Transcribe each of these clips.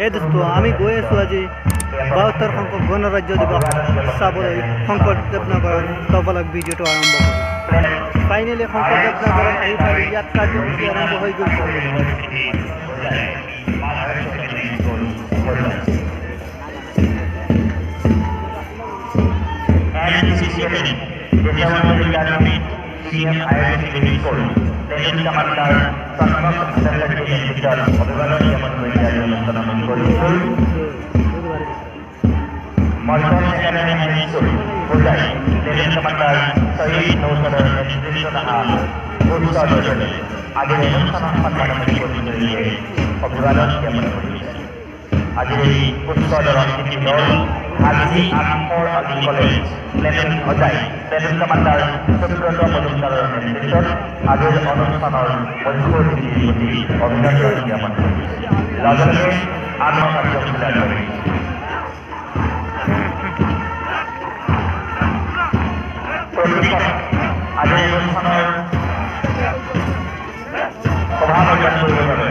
এই দোস্ত আমি গৈ আছোঁ আজি ৭২ সংখ্যক গণৰাজ্য দিৱস চাবলৈ শংকৰদেৱ নগৰত তবলক ভিডিঅ'টো আৰম্ভ কৰোঁ। ফাইনেলি শংকৰদেৱ নগৰত আহি পাৰি ইয়াত কাৰ্যসূচী আৰম্ভ হৈ গৈছে। আজি এই উৎসৱৰ অতিথি দল আজি আত্মৰ আদি কলেজ লেনেন সজাই লেনেন কমাণ্ডাৰ সুব্ৰত মজুমদাৰৰ নেতৃত্বত আজিৰ অনুষ্ঠানৰ মুখ্য অতিথিৰ প্ৰতি অভিনন্দন জ্ঞাপন কৰিছে। লগে লগে আত্মকাৰ্যসূচী আৰম্ভ আজিৰ অনুষ্ঠানৰ সভা প্ৰদান কৰিবৰ বাবে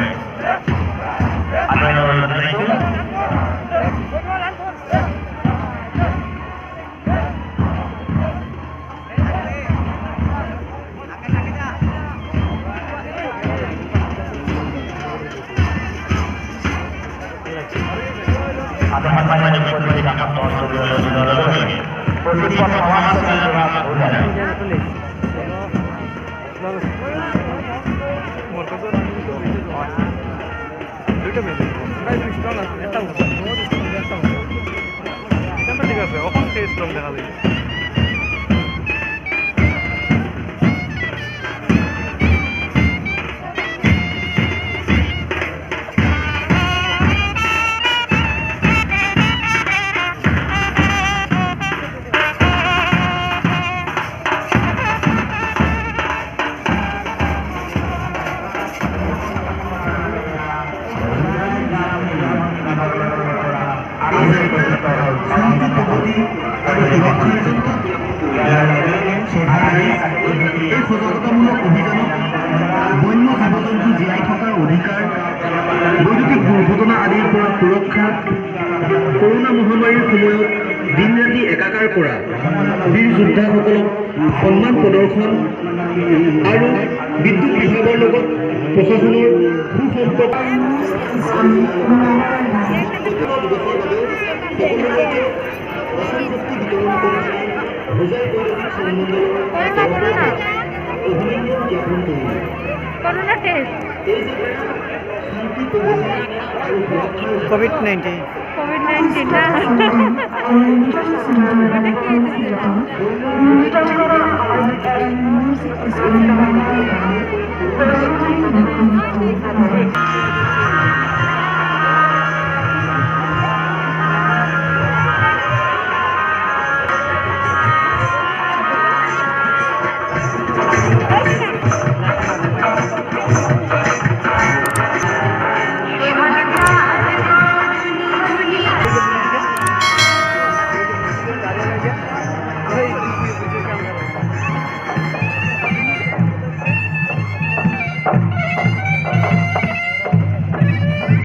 এই সজাগতামূলক অভিযানত বন্য জীৱ জন্তু জীয়াই থকাৰ অধিকাৰ, বৈদ্যুতিক দুৰ্ঘটনা আদিৰ পৰা সুৰক্ষা, কৰোণা মহামাৰীৰ সময়ত দিন ৰাতি একাকাৰ কৰা বীৰ যোদ্ধাসকলক সন্মান প্ৰদৰ্শন আৰু বিদ্যুৎ বিভাগৰ লগত প্ৰশাসনৰ সুসম্পৰ্ক COVID-19 না